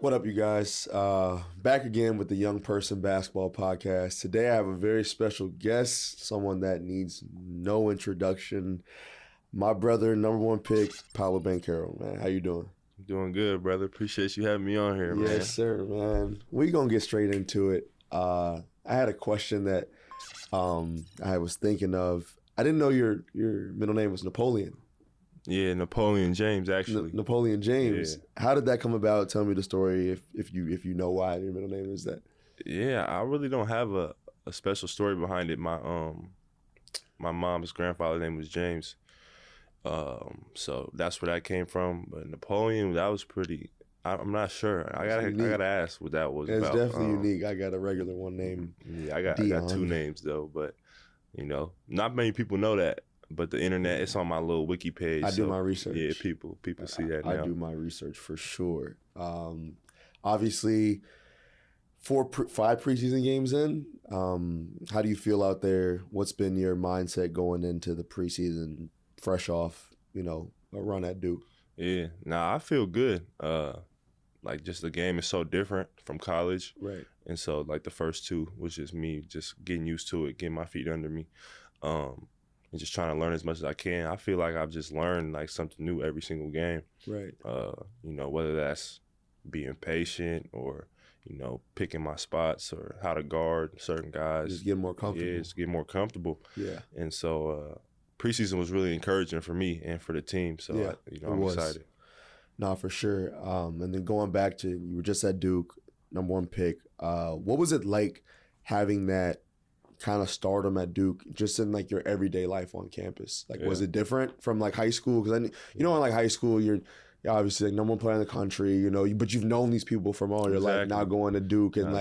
What up, you guys? Back again with the Young Person Basketball Podcast. Today I have a very special guest, someone that needs no introduction. My brother, number one pick, Paolo Banchero, man. How you doing? Doing good, brother. Appreciate you having me on here, man. Yes, sir, man. We're going to get straight into it. I had a question that I was thinking of. I didn't know your middle name was Napoleon. Yeah, Napoleon James, actually. Napoleon James. Yeah. How did that come about? Tell me the story if you know why your middle name is that. Yeah, I really don't have a special story behind it. My mom's grandfather's name was James. So that's where that came from. But Napoleon, that was pretty. I'm not sure. I gotta ask what that was it's about. It's definitely unique. I got a regular one named. Yeah, I got two names though, but not many people know that. But the internet, it's on my little wiki page. I do my research. Yeah, people see that now. I do my research for sure. Obviously, 5 preseason games in. How do you feel out there? What's been your mindset going into the preseason, fresh off, a run at Duke? Yeah, I feel good. Just the game is so different from college. Right. And so, the first two was just me just getting used to it, getting my feet under me. And just trying to learn as much as I can. I feel like I've just learned something new every single game. Right. Whether that's being patient or, picking my spots or how to guard certain guys. Just getting more comfortable. Yeah, just getting more comfortable. Yeah. And so preseason was really encouraging for me and for the team. So, yeah, I'm excited. No, for sure. And then going back to, you were just at Duke, number one pick. What was it like having that kind of stardom at Duke, just in your everyday life on campus? Was it different from high school? Because in high school you're obviously number one player in the country, but you've known these people from all your life. Now going to Duke and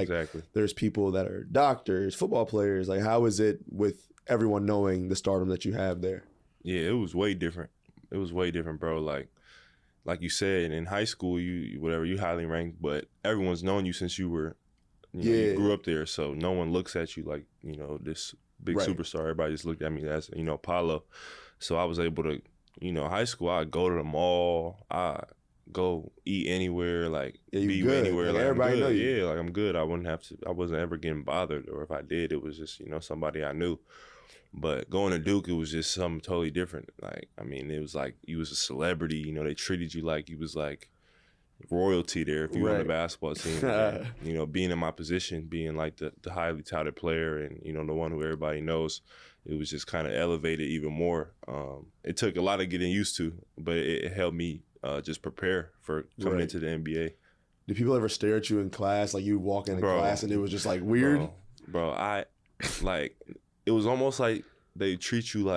there's people that are doctors, football players. How is it with everyone knowing the stardom that you have there? Yeah, it was way different. It was way different, bro. Like you said, in high school, you highly ranked, but everyone's known you since you were. You grew up there, so no one looks at you like, this big superstar. Everybody just looked at me as, Paolo. So I was able to, high school, I'd go to the mall, I go eat anywhere, be good. Anywhere. Everybody know you. Yeah, I'm good. I wasn't ever getting bothered, or if I did, it was just, somebody I knew. But going to Duke, it was just something totally different. It was you was a celebrity, they treated you like you was royalty there if you were on the basketball team. And, being in my position, being the highly touted player and, the one who everybody knows, it was just kind of elevated even more. It took a lot of getting used to, but it helped me just prepare for coming into the NBA. Did people ever stare at you in class? You walk into class and it was just weird? Bro, it was almost like they treat you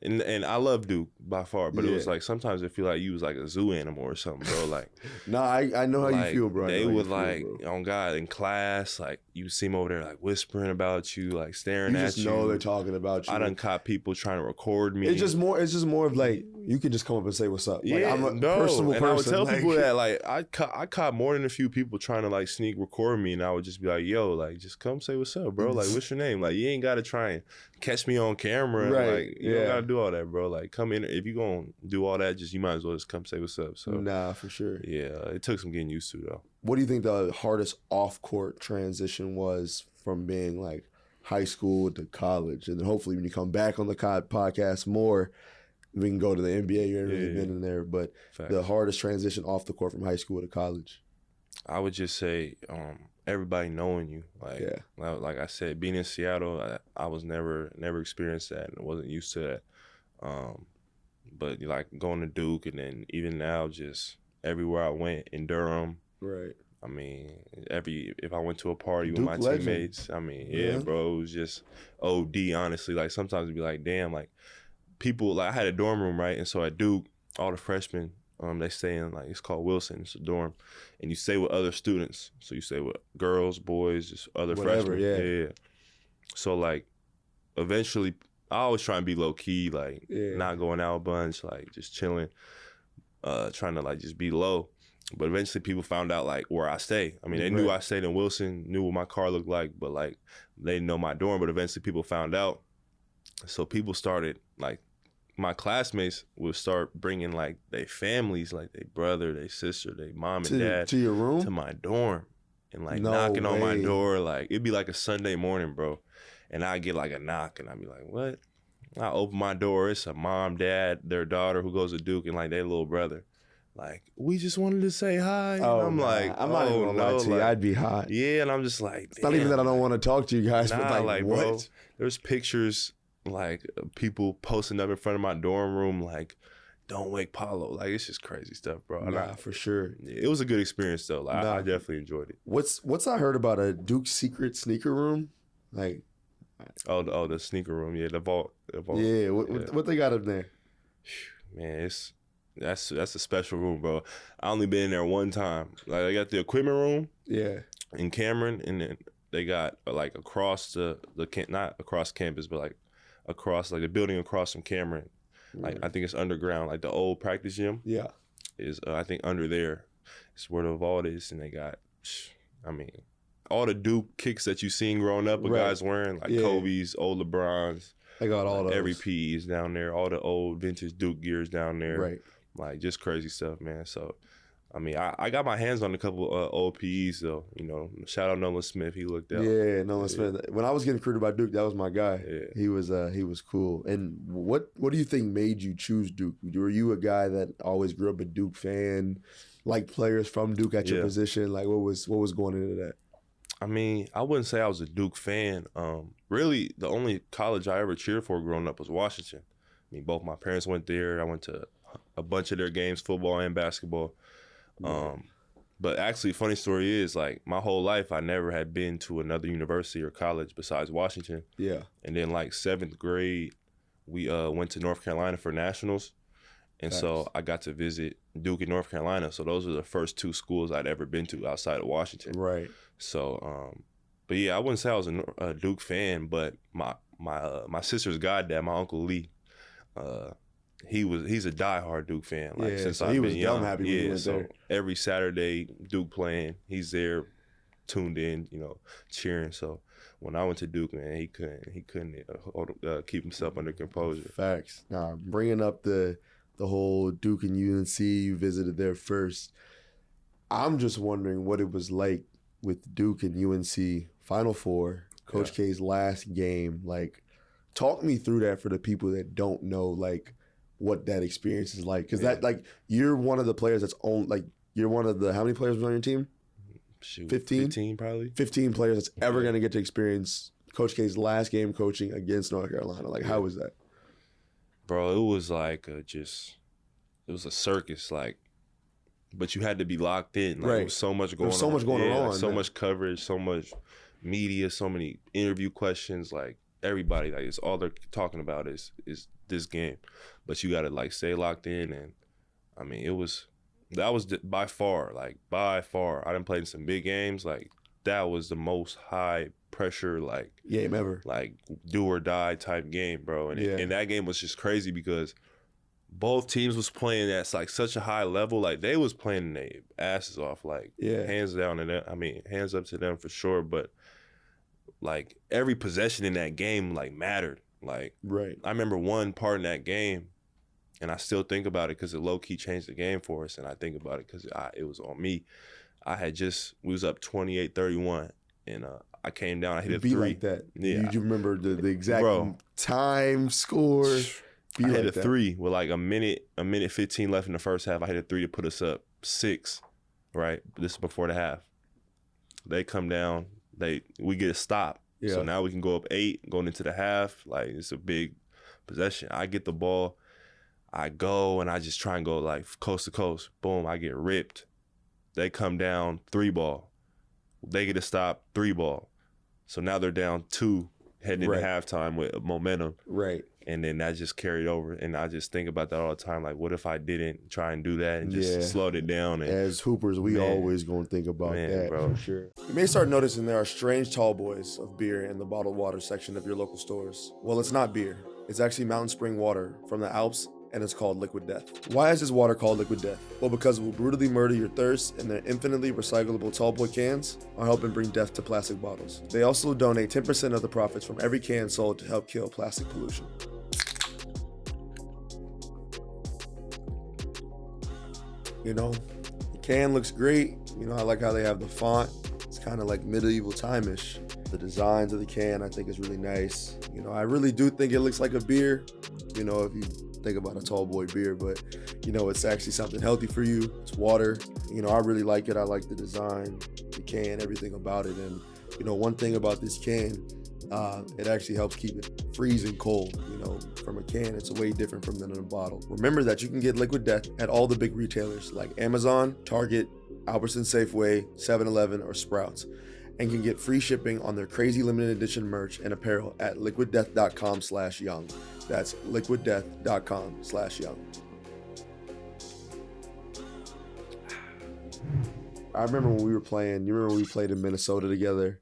and I love Duke by far, but it was sometimes I feel like you was a zoo animal or something, bro. No, I know how you feel, bro. They would on God in class, you see them over there whispering about you, staring at you. You just know they're talking about you. I done caught people trying to record me. It's just more of you can just come up and say what's up. Yeah, I'm a personable person. I would tell people that I caught more than a few people trying to sneak record me, and I would just be yo, just come say what's up, bro. What's your name? You ain't gotta try and catch me on camera. Right. You don't gotta do all that, bro. Come in. If you gonna do all that, you might as well just come say what's up. So nah, for sure. Yeah, it took some getting used to though. What do you think the hardest off-court transition was from being high school to college? And then hopefully when you come back on the podcast more, we can go to the NBA. You ain't really been in there, but the hardest transition off the court from high school to college. I would just say everybody knowing you. Like I said, being in Seattle, I was never experienced that and wasn't used to that. But going to Duke, and then even now, just everywhere I went in Durham. Right. If I went to a party with my legend. teammates, bro, it was just OD, honestly. Sometimes it'd be damn, people, I had a dorm room, right? And so at Duke, all the freshmen, they stay in, it's called Wilson, it's a dorm. And you stay with other students. So you stay with girls, boys, just other freshmen. Yeah. So, eventually, I always try and be low-key, not going out a bunch, just chilling, trying to, just be low. But eventually people found out where I stay. They knew I stayed in Wilson, knew what my car looked like, but they didn't know my dorm. But eventually people found out. So people started my classmates would start bringing like their families, like their brother, their sister, their mom and dad to your room, to my dorm, and like No knocking on my way. door. Like it'd be like a Sunday morning, bro, and I get like a knock, and I'd be like, "What?" I open my door. It's a mom, dad, their daughter who goes to Duke, and like their little brother. Like, we just wanted to say hi. And I'm like, I'm not even gonna lie to you. like, I'd be hot. yeah, and I'm just like, It's not even that I don't want to talk to you guys, but like what? Bro, there's pictures like people posting up in front of my dorm room, like, don't wake Paolo. Like, it's just crazy stuff, bro. Nah, for sure. It was a good experience though. Like, I definitely enjoyed it. What's I heard about a Duke secret sneaker room? Like, the sneaker room, yeah, the vault. Yeah, what they got up there? Man, that's a special room, bro. I only been in there one time. Like, they got the equipment room, yeah, in Cameron, and then they got like across not across campus, but like across like the building across from Cameron. Like I think it's underground, like the old practice gym. Yeah, is I think under there. It's where the vault is, and they got, I mean, all the Duke kicks that you seen growing up, with guys wearing like Kobe's, old LeBrons. They got all those. Every PE is down there. All the old vintage Duke gears down there. Right. Like just crazy stuff, man. So, I mean, I got my hands on a couple old PEs though. You know, shout out Nolan Smith. He looked out. Yeah, Nolan Smith. When I was getting recruited by Duke, that was my guy. Yeah. He was cool. And what do you think made you choose Duke? Were you a guy that always grew up a Duke fan, like players from Duke at your position? Like what was going into that? I mean, I wouldn't say I was a Duke fan. Really, the only college I ever cheered for growing up was Washington. I mean, both my parents went there. I went to a bunch of their games, football and basketball. But actually, funny story is, like, my whole life, I never had been to another university or college besides Washington. Yeah. And then, like, 7th grade, we went to North Carolina for nationals. And so I got to visit Duke in North Carolina. So those were the first 2 schools I'd ever been to outside of Washington. Right. So, but yeah, I wouldn't say I was a Duke fan, but my sister's goddad, my Uncle Lee, he's a diehard Duke fan. Like since I've been young. Happy when he went there. Every Saturday, Duke playing, he's there, tuned in, you know, cheering. So when I went to Duke, man, he couldn't keep himself under composure. Facts. Now, bringing up the whole Duke and UNC, you visited there first. I'm just wondering what it was like with Duke and UNC Final Four, Coach K's last game. Like, talk me through that for the people that don't know, like, what that experience is like. Because that, like, you're one of the players that's on, like, you're one of the, how many players was on your team? Shoot, 15? 15 probably. 15 players that's ever going to get to experience Coach K's last game coaching against North Carolina. Like, how was that? Bro, it was like it was a circus, like, but you had to be locked in. Like, there was so much going on. So much going on. Like, so much coverage, so much media, so many interview questions. Like, everybody, like, it's all they're talking about is this game. But you got to, like, stay locked in. And, I mean, that was by far. I done played in some big games. Like, that was the most high pressure, like, game ever. Like, do or die type game, bro. And, and that game was just crazy because both teams was playing at like such a high level. Like, they was playing their asses off. Like, hands down to them. I mean, hands up to them for sure. But, like, every possession in that game, like, mattered. Like, I remember one part in that game, and I still think about it because it low-key changed the game for us. And I think about it because it was on me. We was up 28-31, and I came down, I hit a 3. Like that. Yeah. You remember the exact time, score. I hit a 3 with like a minute 15 left in the first half. I hit a 3 to put us up 6, right? This is before the half. They come down, we get a stop. Yeah. So now we can go up 8 going into the half. Like, it's a big possession. I get the ball, I go, and I just try and go like coast to coast. Boom, I get ripped. They come down, 3 ball. They get a stop, 3 ball. So now they're down 2 heading into halftime with momentum. Right. And then that just carried over. And I just think about that all the time. Like, what if I didn't try and do that and just slowed it down? And, as hoopers, we always going to think about that, bro. For sure. You may start noticing there are strange tall boys of beer in the bottled water section of your local stores. Well, it's not beer. It's actually mountain spring water from the Alps, and it's called Liquid Death. Why is this water called Liquid Death? Well, because it will brutally murder your thirst, and their infinitely recyclable tallboy cans are helping bring death to plastic bottles. They also donate 10% of the profits from every can sold to help kill plastic pollution. You know, the can looks great. You know, I like how they have the font. It's kind of like medieval time-ish. The designs of the can, I think, is really nice. You know, I really do think it looks like a beer. You know, if you think about a tall boy beer, but you know, it's actually something healthy for you. It's water. You know, I really like it. I like the design, the can, everything about it. And you know, one thing about this can, it actually helps keep it freezing cold. You know, from a can, it's way different from than in a bottle. Remember that you can get Liquid Death at all the big retailers like Amazon, Target, Albertsons Safeway, 7-Eleven, or Sprouts, and can get free shipping on their crazy limited edition merch and apparel at liquiddeath.com/young. That's liquiddeath.com/young. I remember when we were playing, you remember when we played in Minnesota together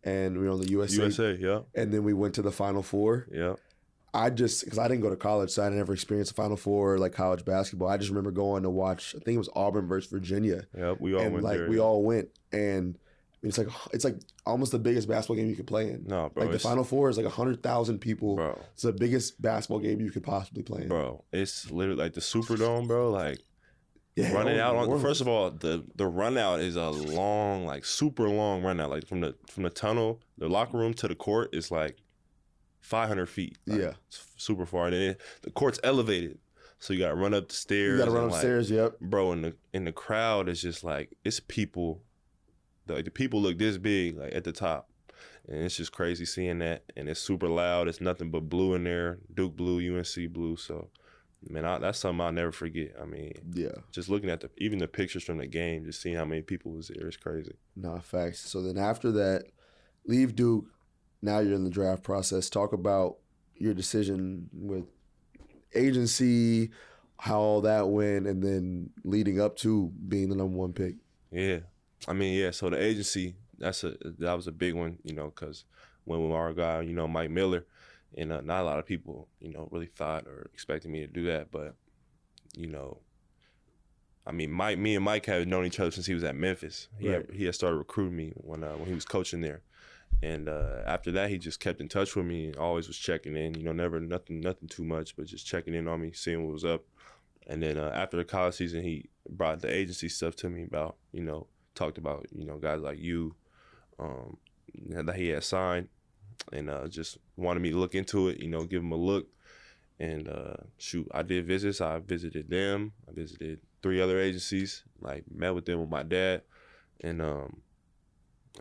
and we were on the USA? Yeah. And then we went to the Final Four. Yeah. Because I didn't go to college, so I never experienced the Final Four, like college basketball. I just remember going to watch, I think it was Auburn versus Virginia. Yeah, we all went there. We all went, and it's like almost the biggest basketball game you could play in. No, bro. Like the Final Four is like 100,000 people. Bro. It's the biggest basketball game you could possibly play in. Bro, it's literally like the Superdome, bro. Like running out on. First of all, the run out is a long, like super long run out. Like from the tunnel, the locker room to the court is like 500 feet. Like, yeah, it's super far. And then the court's elevated, so you got to run up the stairs. You got to run upstairs. Yep, bro. And the crowd is just like, it's people. The people look this big, like at the top, and it's just crazy seeing that. And it's super loud. It's nothing but blue in there, Duke blue, UNC blue. So, man, that's something I'll never forget. I mean, yeah, just looking at even the pictures from the game, just seeing how many people was there, it's crazy. Nah, facts. So then after that, leave Duke. Now you're in the draft process. Talk about your decision with agency, how all that went, and then leading up to being the #1 pick. Yeah. I mean, yeah, so the agency, that was a big one, you know, because when our guy, you know, Mike Miller, and not a lot of people, you know, really thought or expected me to do that, but, you know, I mean, me and Mike have known each other since he was at Memphis. He had started recruiting me when he was coaching there. And after that, he just kept in touch with me and always was checking in, you know, never nothing too much, but just checking in on me, seeing what was up. And then after the college season, he brought the agency stuff to me about, you know, talked about, you know, guys like you that he had signed, and just wanted me to look into it, you know, give him a look. And shoot, I did visits. I visited them. I visited 3 other agencies, like met with them with my dad. And I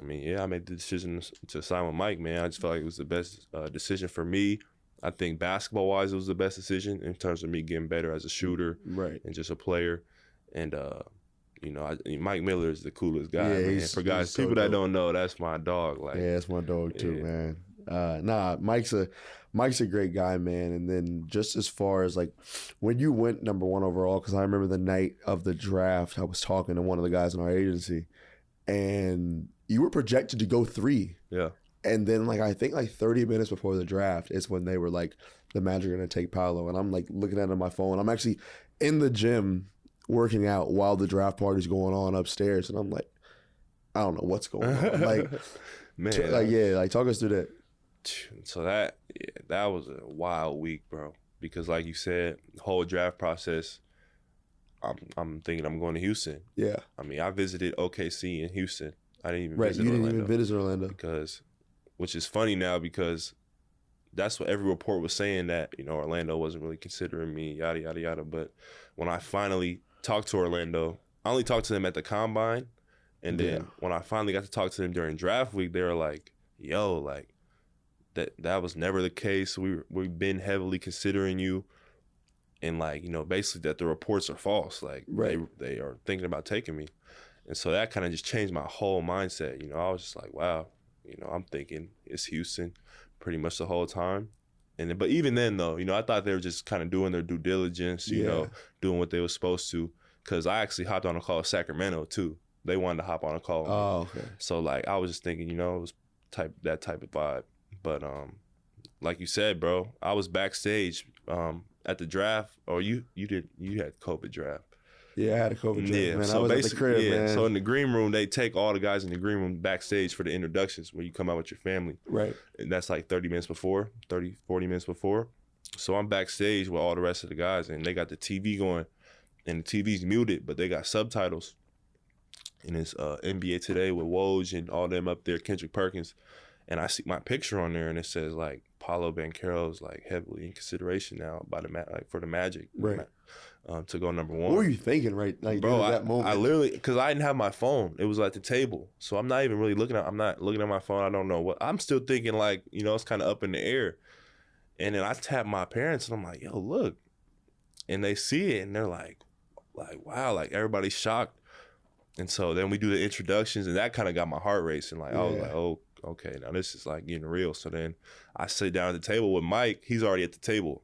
mean, yeah, I made the decision to sign with Mike, man. I just felt like it was the best decision for me. I think basketball-wise, it was the best decision in terms of me getting better as a shooter, right, and just a player. And you know, Mike Miller is the coolest guy, yeah, man. For guys, people that don't know, that's my dog. Like, yeah, that's my dog too, man. Nah, Mike's a great guy, man. And then just as far as like when you went #1 overall, because I remember the night of the draft, I was talking to one of the guys in our agency, and you were projected to go 3. Yeah. And then I think 30 minutes before the draft is when they were like, the Magic are gonna take Paolo, and I'm like looking at it on my phone. I'm actually in the gym working out while the draft party's going on upstairs, and I'm like, I don't know what's going on. Like, man, talk us through that. So that was a wild week, bro. Because like you said, the whole draft process, I'm thinking I'm going to Houston. Yeah. I mean, I visited OKC in Houston. I didn't even visit Orlando. You didn't even visit Orlando. Because, which is funny now because that's what every report was saying, that, you know, Orlando wasn't really considering me, yada, yada, yada. But when I finally talked to Orlando, I only talked to them at the combine. And then when I finally got to talk to them during draft week, they were like, yo, like, that was never the case. We've been heavily considering you. And like, you know, basically that the reports are false. Like, they are thinking about taking me. And so that kind of just changed my whole mindset. You know, I was just like, wow, you know, I'm thinking it's Houston pretty much the whole time. And but even then, though, you know, I thought they were just kind of doing their due diligence, you know, doing what they were supposed to. Because I actually hopped on a call with Sacramento, too. They wanted to hop on a call with me. Oh, okay. So, like, I was just thinking, you know, it was that type of vibe. But like you said, bro, I was backstage at the draft. Or you had COVID draft. Yeah, I had a COVID draft, man. So I was at the crib, man. So in the green room, they take all the guys in the green room backstage for the introductions where you come out with your family. Right. And that's like 40 minutes before. So I'm backstage with all the rest of the guys, and they got the TV going and the TV's muted, but they got subtitles. And it's NBA Today with Woj and all them up there, Kendrick Perkins. And I see my picture on there, and it says like Paolo Banchero is like heavily in consideration now by the for the Magic, right? To go number 1. What were you thinking, right? Like, bro, at that moment, I literally, because I didn't have my phone. It was at the table, so I'm not even really looking at. I'm not looking at my phone. I don't know what. I'm still thinking like, you know, it's kind of up in the air. And then I tap my parents, and I'm like, "Yo, look!" And they see it, and they're like, wow, like everybody's shocked. And so then we do the introductions, and that kind of got my heart racing. Like, I was like, oh, okay, now this is like getting real. So then I sit down at the table with Mike. He's already at the table.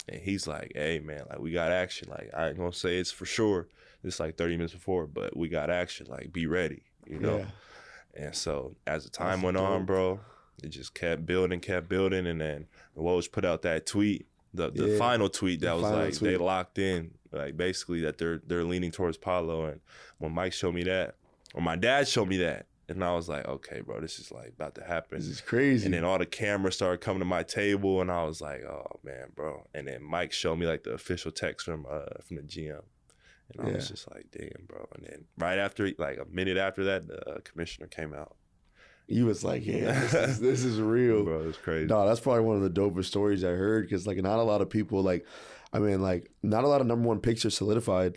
And he's like, hey, man, like, we got action. Like, I ain't going to say it's for sure. It's like 30 minutes before, but we got action. Like, be ready, you know? Yeah. And so as the time went on, bro, it just kept building. And then Woj put out that tweet, the final tweet that was like, they locked in. Like, basically that they're leaning towards Paolo. And when Mike showed me that, or my dad showed me that, and I was like, okay, bro, this is like about to happen. This is crazy. And then all the cameras started coming to my table, and I was like, oh man, bro. And then Mike showed me like the official text from the GM, and I was just like, damn, bro. And then right after, like a minute after that, the commissioner came out. You was like, yeah, this is real, bro. It's crazy. No, that's probably one of the dopest stories I heard, because like not a lot of people, like, I mean, like not a lot of number 1 picks are solidified.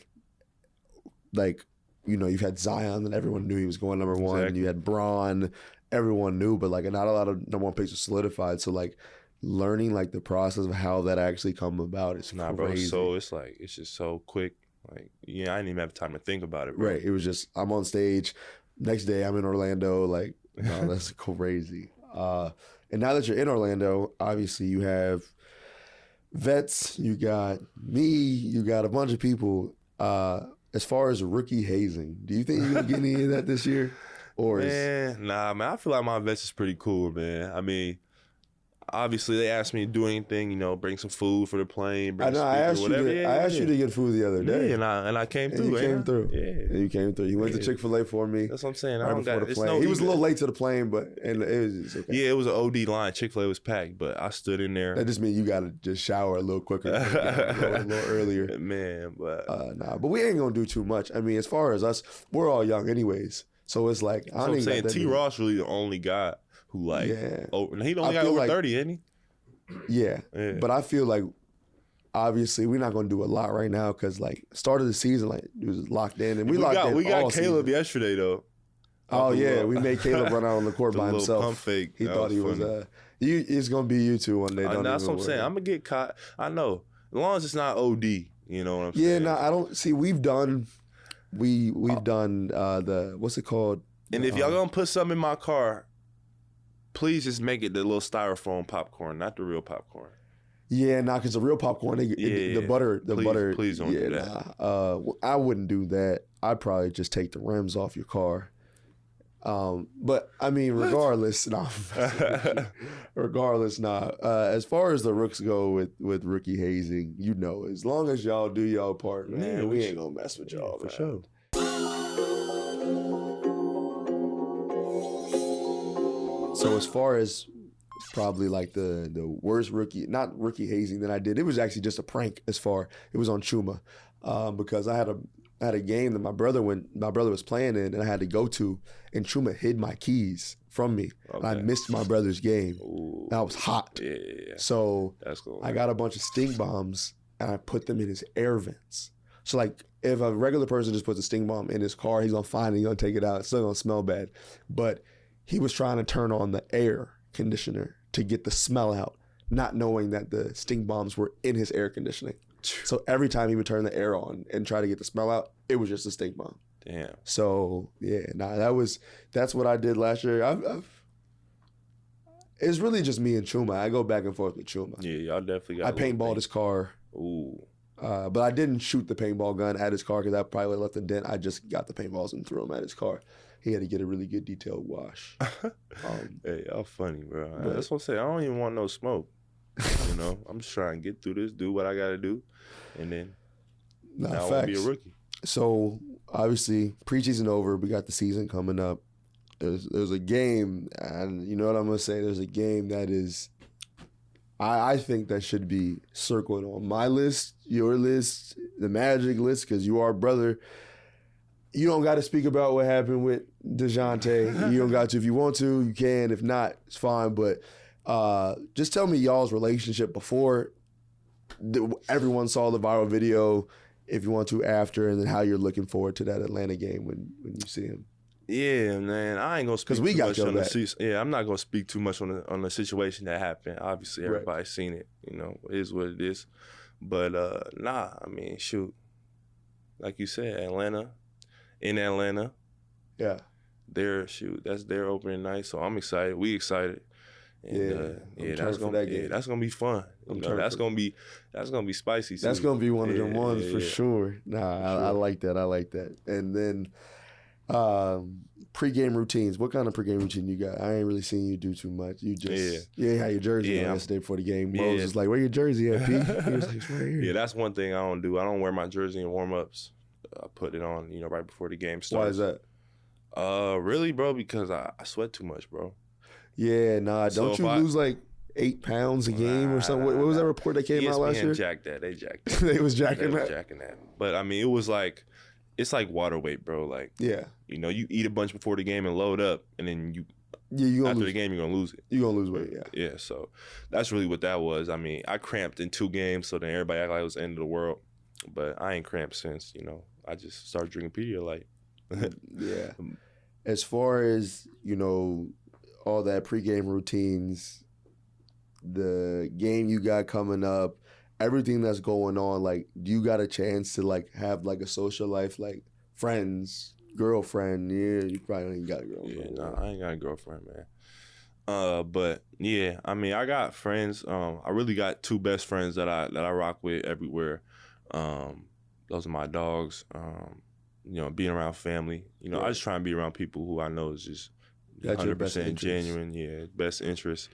Like, you know, you've had Zion, and everyone knew he was going number 1. Exactly. You had Braun, everyone knew, but like not a lot of number 1 picks are solidified. So like learning like the process of how that actually come about is crazy. Bro. So it's like, it's just so quick. Like, yeah, I didn't even have time to think about it, bro. Right. It was just, I'm on stage. Next day, I'm in Orlando. Like, no, that's crazy. And now that you're in Orlando, obviously you have vets, you got me, you got a bunch of people. As far as rookie hazing, do you think you're going to get any of that this year? Or man, I feel like my vets is pretty cool, man. I mean, obviously they asked me to do anything, you know, bring some food for the plane, bring I asked you to get food the other day. Yeah, and I came through. You came through. Yeah. You came through. You went to Chick-fil-A for me. That's what I'm saying. Right before the plane. He was a little late to the plane, but it was just okay. Yeah, it was an OD line. Chick-fil-A was packed, but I stood in there. That just means you got to just shower a little quicker, a little earlier. Man, but but we ain't gonna do too much. I mean, as far as us, we're all young anyways. So it's like, I don't saying T. Ross really the only guy who like, he only got over 30, ain't he? Yeah, but I feel like obviously we're not gonna do a lot right now because like start of the season, like it was locked in, and we got Caleb yesterday though. Oh yeah, we made Caleb run out on the court by himself. Pump fake. He thought he was it's gonna be you two one day. That's what I'm saying. I'm gonna get caught. I know, as long as it's not OD. You know what I'm saying? Yeah, no, I don't see. We've done the what's it called? And if y'all gonna put something in my car, please just make it the little styrofoam popcorn, not the real popcorn. Yeah, because the real popcorn, the butter. Please don't do that. I wouldn't do that. I'd probably just take the rims off your car. But I mean, regardless, as far as the rooks go with rookie hazing, you know, as long as y'all do y'all part, man, we ain't gonna mess with y'all, for sure. So as far as probably like the worst not rookie hazing that I did, it was actually just a prank. It was on Chuma, because I had a game that my brother was playing in, and I had to go to, and Chuma hid my keys from me. Okay. And I missed my brother's game. Ooh. I was hot. Yeah. So that's cool. I got a bunch of stink bombs, and I put them in his air vents. So like if a regular person just puts a stink bomb in his car, he's gonna find it, he's gonna take it out. It's still gonna smell bad. But he was trying to turn on the air conditioner to get the smell out, not knowing that the stink bombs were in his air conditioning. So every time he would turn the air on and try to get the smell out, it was just a stink bomb. Damn. So yeah, that's what I did last year. It's really just me and Chuma. I go back and forth with Chuma. Yeah, y'all definitely got. I paintballed his car. Ooh. But I didn't shoot the paintball gun at his car because that probably would have left a dent. I just got the paintballs and threw them at his car. He had to get a really good detailed wash. Hey, y'all funny, bro. That's what I'm saying. I don't even want no smoke. You know, I'm just trying to get through this, do what I got to do, and then I won't be a rookie. So obviously, preseason over. We got the season coming up. There's a game, and you know what I'm gonna say. There's a game that is, I think that should be circled on my list, your list, the Magic list because you are brother. You don't got to speak about what happened with DeJounte. You don't got to. If you want to, you can. If not, it's fine. But just tell me y'all's relationship before everyone saw the viral video, if you want to after, and then how you're looking forward to that Atlanta game when you see him. Yeah, man. I ain't gonna speak too much on the I'm not gonna speak too much on the situation that happened. Obviously, everybody's seen it. You know, it is what it is. But nah, I mean, shoot. Like you said, in Atlanta. Yeah. That's their opening night. So I'm excited. We excited. And, that's gonna be fun. You know, that's gonna be spicy. That's gonna be one of them ones for sure. Nah, I like that. I like that. And then pre-game routines. What kind of pre-game routine you got? I ain't really seen you do too much. You just had your jersey on yesterday before the game. Moses was like, "Where your jersey at, P?" He was like, "It's right here." Yeah, that's one thing I don't do. I don't wear my jersey in warm-ups. I put it on, right before the game starts. Why is that? Really, bro? Because I sweat too much, bro. Yeah, nah. Don't you lose like 8 pounds a game or something? What was that report that came out last year? Jacked that. They jacked that. They was jacking that. But I mean, it was like, it's like water weight, bro. Like, you eat a bunch before the game and load up, and then after the game you're gonna lose it. You're gonna lose weight, Yeah. So that's really what that was. I mean, I cramped in 2 games, so then everybody acted like it was the end of the world. But I ain't cramped since. I just started drinking Pedialyte. Yeah. As far as all that pregame routines, the game you got coming up, everything that's going on, like, do you got a chance to like have like a social life, like friends, girlfriend? Yeah, you probably ain't got a girlfriend. Yeah, I ain't got a girlfriend, man. But yeah, I mean, I got friends. I really got 2 best friends that I rock with everywhere. Those are my dogs. Being around family. I just try and be around people who I know is just 100% genuine, best interest,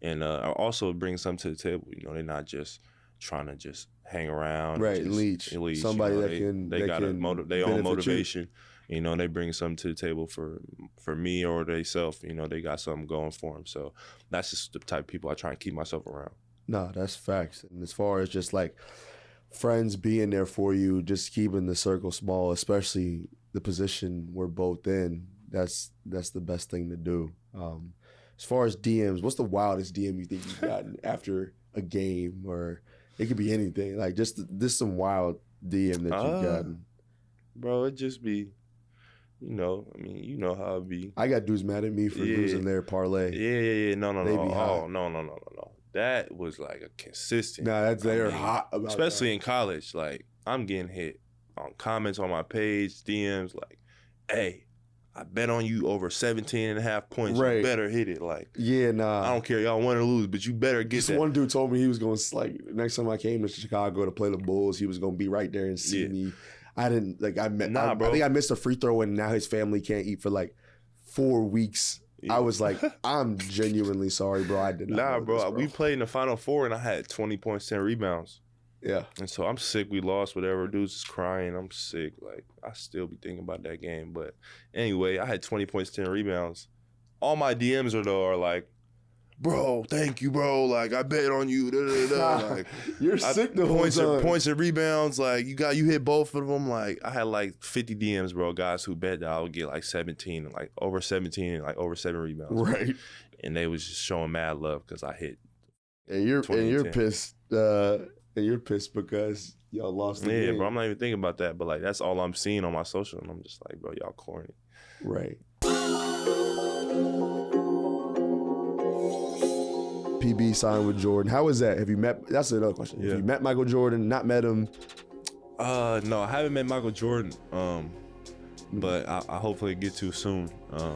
and I also bring something to the table. They're not just trying to just hang around, right? Leech. Somebody they got their own motivation. They bring something to the table for me or themselves. They got something going for them. So that's just the type of people I try and keep myself around. No, that's facts. And as far as just like friends being there for you, just keeping the circle small, especially the position we're both in. That's the best thing to do. As far as DMs, what's the wildest DM you think you've gotten after a game, or it could be anything? Like just some wild DM that you've gotten. Bro, it just be, I mean, you know how it be. I got dudes mad at me for losing their parlay. Yeah. No. No. That was like a consistent. Nah, they're hot about especially in college. Like, I'm getting hit on comments on my page, DMs, like, hey, I bet on you over 17.5 points. Right. You better hit it. Like, yeah, nah. I don't care. Y'all win or lose, but you better get that. One dude told me he was going to, like, next time I came to Chicago to play the Bulls, he was going to be right there and see me. I didn't, like, I think I missed a free throw, and now his family can't eat for, like, 4 weeks. Yeah. I was like, I'm genuinely sorry, bro. I did not know bro. this, bro. We played in the Final Four, and I had 20 points, 10 rebounds. Yeah. And so I'm sick. We lost, whatever. Dudes is crying. I'm sick. Like, I still be thinking about that game. But anyway, I had 20 points, 10 rebounds. All my DMs are like, bro, thank you, bro. Like, I bet on you. Like, you're sick the whole time. Points and rebounds. Like, you hit both of them. Like, I had like 50 DMs, bro. Guys who bet that I would get like 17 and like over 17 and like over 7 rebounds. Right. And they was just showing mad love because I hit. And you're pissed. And you're pissed because y'all lost the game. Yeah, bro. I'm not even thinking about that. But like, that's all I'm seeing on my social, and I'm just like, bro, y'all corny. Right. PB signed with Jordan. How was that? Have you met? That's another question. Have you met Michael Jordan? Not met him? No, I haven't met Michael Jordan. But I hopefully get to soon.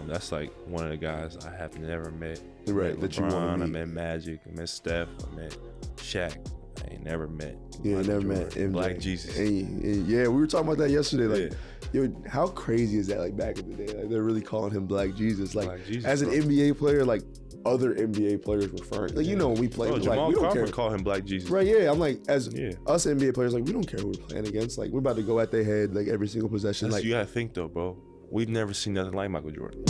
That's like one of the guys I have never met. Right, that you want to meet. I met Magic. I met Steph. I met Shaq. I ain't never met. Yeah, never met MJ. Black Jesus. And yeah, we were talking about that yesterday. Like, yo, how crazy is that? Like back in the day, like they're really calling him Black Jesus. Like Black Jesus, as an NBA player, like other NBA players referring. Like when we play, Jamal we don't Crawford care. Call him Black Jesus. Right? Yeah, I'm like us NBA players, like we don't care who we're playing against. Like we're about to go at their head like every single possession. Like you gotta think though, bro. We've never seen nothing like Michael Jordan.